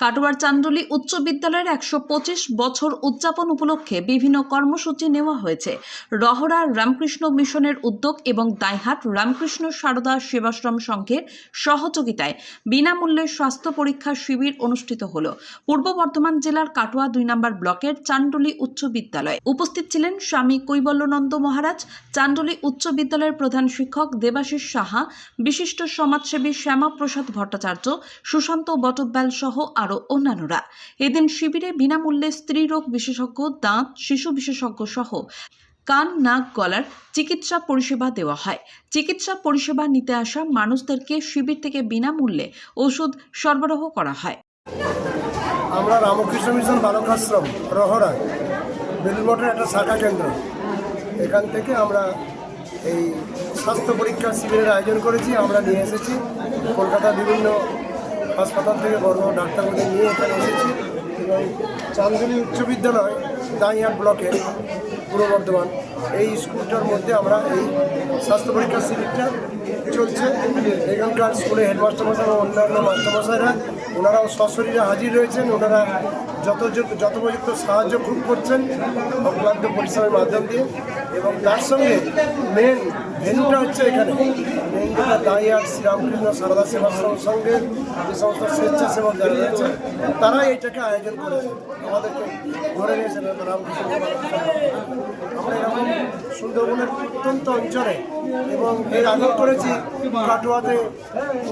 কাটোয়ার চান্দুলি উচ্চ বিদ্যালয়ের ১২৫ বছর উদযাপন উপলক্ষে বিভিন্ন কর্মসূচি নেওয়া হয়েছে। রহরা রামকৃষ্ণ মিশনের উদ্যোগ এবং দাইহাট রামকৃষ্ণ সারদা সেবাশ্রম সংঘের সহযোগিতায় বিনামূল্যে স্বাস্থ্য পরীক্ষা শিবির অনুষ্ঠিত হল পূর্ব বর্ধমান জেলার কাটোয়া ২ নম্বর ব্লকের চান্দুলি উচ্চ বিদ্যালয়ে। উপস্থিত ছিলেন স্বামী কৈবল্যনন্দ মহারাজ, চান্দুলি উচ্চ বিদ্যালয়ের প্রধান শিক্ষক দেবাশিস সাহা, বিশিষ্ট সমাজসেবী শ্যামাপ্রসাদ ভট্টাচার্য, সুশান্ত বটব্যাল সহ আরও অন্যান্যরা। এদিন শিবিরে বিনামূল্যে স্ত্রীরোগ বিশেষজ্ঞ, দাঁত, শিশু বিশেষজ্ঞ সহ কান, নাক, গলার চিকিৎসা পরিষেবা দেওয়া হয়। চিকিৎসা পরিষেবা নিতে আসা মানুষদেরকে শিবির থেকে বিনামূল্যে ওষুধ সরবরাহ করা হয়। আমরা রামকৃষ্ণ মিশন বালকাশ্রম রহরা বেলুড়মঠের একটা শাখা কেন্দ্র, এখান থেকে আমরা এই স্বাস্থ্য পরীক্ষা শিবিরের আয়োজন করেছি। আমরা নিয়ে এসেছি কলকাতার বিভিন্ন হাসপাতাল থেকে বড় ডাক্তারদের নিয়ে এখানে এসেছি এবং চান্দুলি উচ্চ বিদ্যালয় দাইহাট ব্লকের পূর্ব বর্ধমান এই স্কুলটার মধ্যে আমরা এই স্বাস্থ্য পরীক্ষা শিবিরটা চলছে। এখানকার স্কুলে হেডমাস্টারমশাই এবং অন্যান্য মাস্টারমশাইরা ওনারাও সশরীরে হাজির রয়েছেন। ওনারা যথোপযুক্ত সাহায্য খুব করছেন অক্লান্ত পরিশ্রমের মাধ্যম দিয়ে। এবং তার সঙ্গে মেন ভেন্যুটা হচ্ছে এখানে মেন যেটা দাইহাট শ্রীরামকৃষ্ণ সারদা সেবাশ্রম সঙ্গের যে সমস্ত স্বেচ্ছাসেবক যারা রয়েছে তারাই এইটাকে আয়োজন করেছে, আমাদেরকে ধরে নিয়েছেন রামকৃষ্ণ। আমরা এরকম সুন্দরবনের প্রত্যন্ত অঞ্চলে এবং এর আগেও করেছি কাটোয়াতে,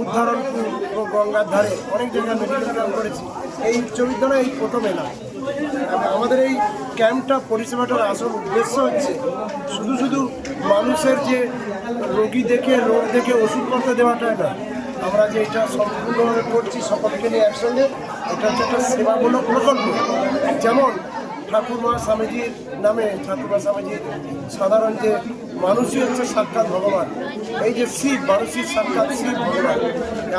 উদ্ধারণপুর ও গঙ্গার ধারে অনেক জায়গায় মেডিকেল ক্যাম্প করেছি। এই উচ্চ বিদ্যালয়ে এই প্রথম এলাম। আমাদের এই ক্যাম্পটা পরিষেবাটার আসল উদ্দেশ্য হচ্ছে শুধু মানুষের যে রোগী দেখে রোগ দেখে ওষুধপত্র দেওয়াটাই না, আমরা যে এটা সম্পূর্ণভাবে করছি সকলকে নিয়ে একসঙ্গে, এটা হচ্ছে একটা সেবামূলক প্রকল্প। যেমন ঠাকুরমা স্বামীজির নামে, ঠাকুরমা স্বামীজির সাধারণ যে মানুষই হচ্ছে সাক্ষাৎ ভগবান, এই যে শিব, মানুষই সাক্ষাৎ শিব ভগবান।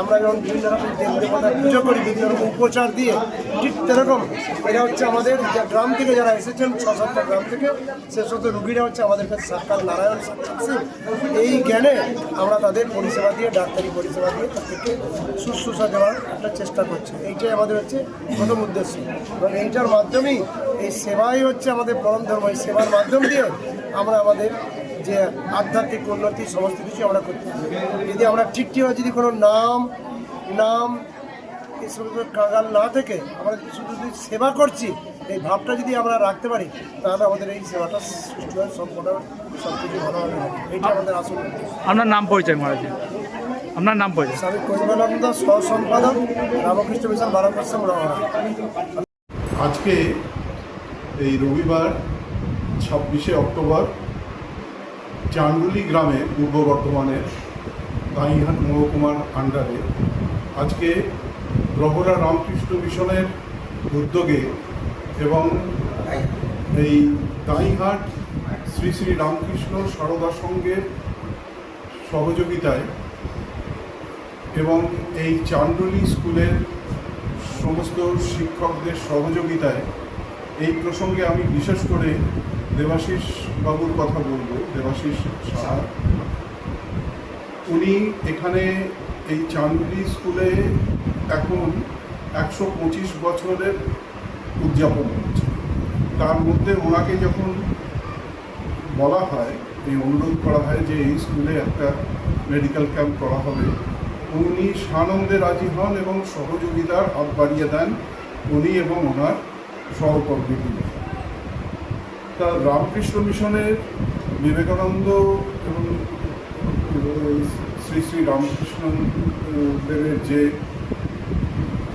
আমরা যখন বিভিন্ন রকম দেবদেবতার পুজো করি বিভিন্ন রকম উপচার দিয়ে, ঠিক সেরকম এরা হচ্ছে আমাদের গ্রাম থেকে যারা এসেছেন ৬-৭টা গ্রাম থেকে, সে সমস্ত রুগীরা হচ্ছে আমাদের কাছে সাক্ষাৎ নারায়ণ, সাক্ষাৎ শিব। এই জ্ঞানে আমরা তাদের পরিষেবা দিয়ে, ডাক্তারি পরিষেবা দিয়ে তাদেরকে শুশ্রূষা দেওয়ার একটা চেষ্টা করছি। এইটাই আমাদের হচ্ছে প্রথম উদ্দেশ্য এবং এইটার মাধ্যমেই এই সেবাই হচ্ছে আমাদের পরম ধর্ম। এই সেবার মাধ্যম দিয়ে আমরা আমাদের যে আধ্যাত্মিক উন্নতি সমস্ত কিছু আমরা করতে পারি। যদি আমরা ঠিকঠাক যদি কোনো নাম এই সমস্ত কাঙাল না থেকে আমরা শুধু সেবা করছি, এই ভাবটা যদি আমরা রাখতে পারি, তাহলে আমাদের এই সেবাটা সুষ্ঠুভাবে সম্পূর্ণ সব কিছু ভালোভাবে হবে। এইটা আমাদের আসল। আপনার নাম পরিচয় মহারাজ, আপনার নাম পরিচয়? স্বামী কৈবল্যনন্দ, সহ সম্পাদক, রামকৃষ্ণ মিশন বালকাশ্রম রহরা। আজকে এই রবিবার ২৬শে অক্টোবর চান্দুলি গ্রামে পূর্ব বর্ধমানের দাইহাট মহকুমার আন্ডারে আজকে রহরা রামকৃষ্ণ মিশনের উদ্যোগে এবং এই দাইহাট শ্রী শ্রী রামকৃষ্ণ সারদা সংঘের সহযোগিতায় এবং এই চান্দুলি স্কুলের সমস্ত শিক্ষকদের সহযোগিতায়, এই প্রসঙ্গে আমি বিশেষ করে দেবাশিস বাবুর কথা বলবো, দেবাশিস সাহা। উনি এখানে এই চান্দুলি স্কুলে এখন ১২৫ বছরের উদযাপন হচ্ছে। তার মধ্যে ওনাকে যখন বলা হয়, এই অনুরোধ করা হয় যে এই স্কুলে একটা মেডিকেল ক্যাম্প করা হবে, উনি সানন্দে রাজি হন এবং সহযোগিতার হাত বাড়িয়ে দেন উনি এবং ওনার সহকর্মীগুলো। তা রামকৃষ্ণ মিশনের বিবেকানন্দ এবং শ্রী শ্রী রামকৃষ্ণ দেবের যে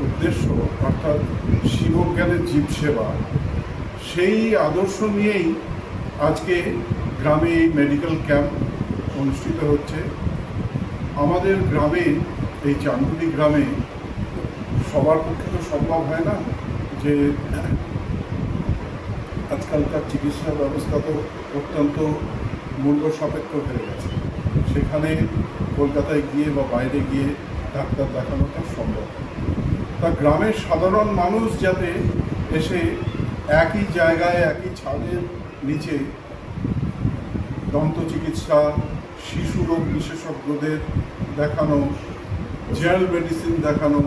উদ্দেশ্য, অর্থাৎ শিবজ্ঞানের জীব সেবা, সেই আদর্শ নিয়েই আজকে গ্রামে এই মেডিকেল ক্যাম্প অনুষ্ঠিত হচ্ছে। আমাদের গ্রামে, এই চান্দুলি গ্রামে সবার পক্ষে তো সম্ভব হয় না যে আজকালকার চিকিৎসা ব্যবস্থা তো অত্যন্ত মূল্য সাপেক্ষ হয়ে গেছে। সেখানে কলকাতায় গিয়ে বা বাইরে গিয়ে ডাক্তার দেখানোটা সম্ভব। তা গ্রামের সাধারণ মানুষ যাতে এসে একই জায়গায় একই ছাদের নিচে দন্ত চিকিৎসা, শিশু রোগ বিশেষজ্ঞদের দেখানো, জেনারেল মেডিসিন দেখানো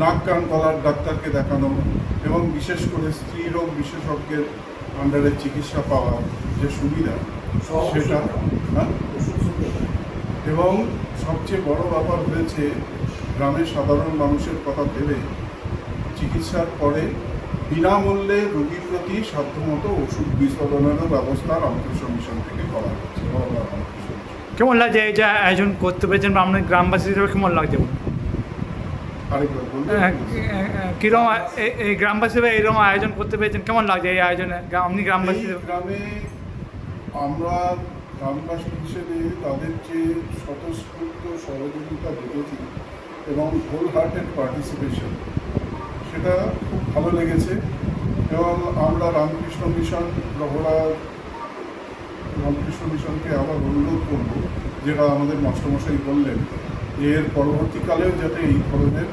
নাক কান গলার ডাক্তারকে দেখানো এবং বিশেষ করে স্ত্রী রোগ বিশেষজ্ঞের আন্ডারে চিকিৎসা পাওয়া যে সুবিধা সেটা, হ্যাঁ? এবং সবচেয়ে বড় ব্যাপার হয়েছে গ্রামের সাধারণ মানুষের কথা ভেবে চিকিৎসার পরে বিনামূল্যে রোগীর প্রতি সাধ্যমতো ওষুধ বিতরণেরও ব্যবস্থা রামকৃষ্ণ মিশন থেকে করা হচ্ছে। কেমন লাগছে এই যে আয়োজন করতে পেরেছেন বা আপনার গ্রামবাসী হিসেবে কেমন লাগছে? আরেকবার বলুন। কীরকম এই গ্রামবাসী হিসেবে এইরকম আয়োজন করতে পেরেছেন, কেমন লাগছে এই আয়োজনে আপনি গ্রামবাসী এই গ্রামে আমরা গ্রামবাসী হিসেবে তাদের যে স্বতঃস্ফূর্ত সহযোগিতা দেখেছি এবং হোল হার্টেড পার্টিসিপেশন, সেটা খুব ভালো লেগেছে। এবং আমরা রামকৃষ্ণ মিশনকে আবার অনুরোধ করব, যেটা আমাদের মাস্টারমশাই বললেন, এর পরবর্তীকালেও যাতে এই ধরনের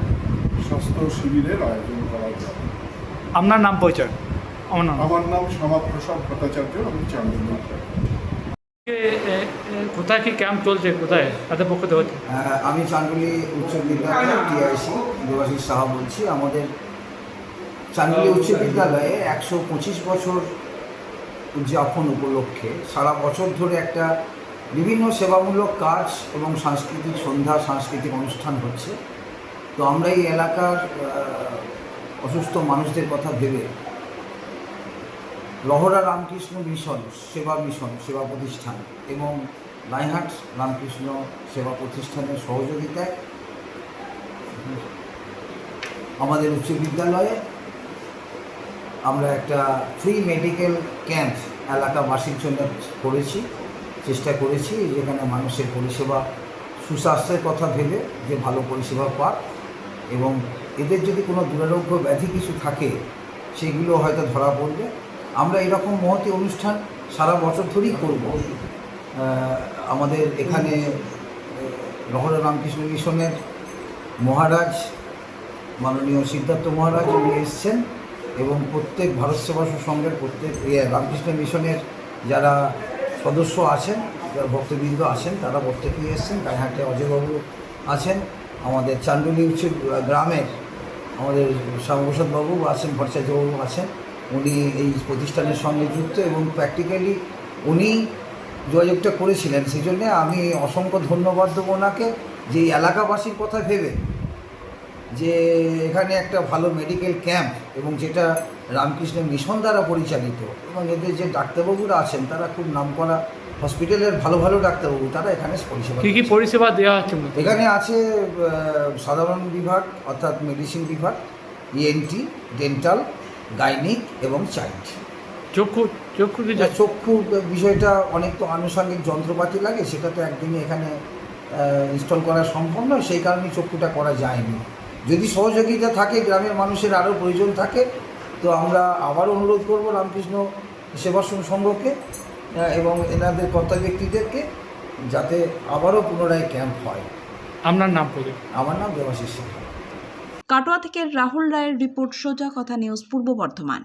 স্বাস্থ্য শিবিরের আয়োজন করা যায়। আপনার নাম পরিচয়? আমার নাম শ্যামাপ্রসাদ ভট্টাচার্য, আমি চান্দুলি। কোথায় কি ক্যাম্প চলছে, কোথায় তাদের পক্ষ থেকে হচ্ছে? আমি চান্ডুলি উচ্চ বিদ্যালয় টিআইসি দেবাশিস সাহা বলছি। আমাদের চান্ডুলি উচ্চ বিদ্যালয়ে 125 বছর উদযাপন উপলক্ষে সারা বছর ধরে একটা বিভিন্ন সেবামূলক কাজ এবং সাংস্কৃতিক সন্ধ্যা, সাংস্কৃতিক অনুষ্ঠান হচ্ছে। তো আমরা এই এলাকার অসুস্থ মানুষদের কথা ভেবে লহরা রামকৃষ্ণ মিশন সেবা প্রতিষ্ঠান এবং লাইহাট রামকৃষ্ণ সেবা প্রতিষ্ঠানের সহযোগিতায় আমাদের উচ্চ বিদ্যালয়ে আমরা একটা ফ্রি মেডিকেল ক্যাম্প এলাকাবাসীর জন্য চেষ্টা করেছি, যেখানে মানুষের পরিষেবা, সুস্বাস্থ্যের কথা ভেবে যে ভালো পরিষেবা পাক এবং এদের যদি কোনো দুরারোগ্য ব্যাধি কিছু থাকে সেগুলো হয়তো ধরা পড়বে। আমরা এরকম মহতী অনুষ্ঠান সারা বছর ধরেই করব। আমাদের এখানে লহরা রামকৃষ্ণ মিশনের মহারাজ মাননীয় সিদ্ধার্থ মহারাজ উনি এসছেন এবং প্রত্যেক ভারত সেবাশ্রম সংঘের প্রত্যেক রামকৃষ্ণ মিশনের যারা সদস্য আছেন, যারা ভক্তবৃন্দ আছেন, তারা প্রত্যেকেই এসছেন। গাইহাটে অজয়বাবু আছেন, আমাদের চান্ডুলি উচ্চ গ্রামের আমাদের শ্যামপ্রসাদ বাবু আছেন, ভট্টাচার্যবাবু আছেন। উনি এই প্রতিষ্ঠানের সঙ্গে যুক্ত এবং প্র্যাকটিক্যালি উনি যোগাযোগটা করেছিলেন। সেই জন্যে আমি অসংখ্য ধন্যবাদ দেবো ওনাকে, যে এলাকাবাসীর কথা ভেবে যে এখানে একটা ভালো মেডিকেল ক্যাম্প এবং যেটা রামকৃষ্ণ মিশন দ্বারা পরিচালিত এবং এদের যে ডাক্তারবাবুরা আছেন তারা খুব নামকরা হসপিটালের ভালো ভালো ডাক্তারবাবু, তারা এখানে পরিষেবা কী কী পরিষেবা দেওয়া হচ্ছে? এখানে আছে সাধারণ বিভাগ অর্থাৎ মেডিসিন বিভাগ, ইএনটি, ডেন্টাল, গাইনিক এবং চাইল্ড। চক্ষু চক্ষু বিষয়টা অনেক তো আনুষঙ্গিক যন্ত্রপাতি লাগে, সেটা তো একদিনে এখানে ইনস্টল করা সম্ভব নয়, সেই কারণেই চক্ষুটা করা যায়নি। যদি সহযোগিতা থাকে, গ্রামের মানুষের আরও প্রয়োজন থাকে, তো আমরা আবার অনুরোধ করব রামকৃষ্ণ সেবাশ্রম সংঘকে এবং এনাদের কর্তা ব্যক্তিদেরকে যাতে আবারও পুনরায় ক্যাম্প হয়। আপনার নাম পরিচয়? আমার নাম দেবাশিস সাহা। কাটোয়া থেকে রাহুল রায়ের রিপোর্ট, সোজা কথা নিউজ, পূর্ব বর্ধমান।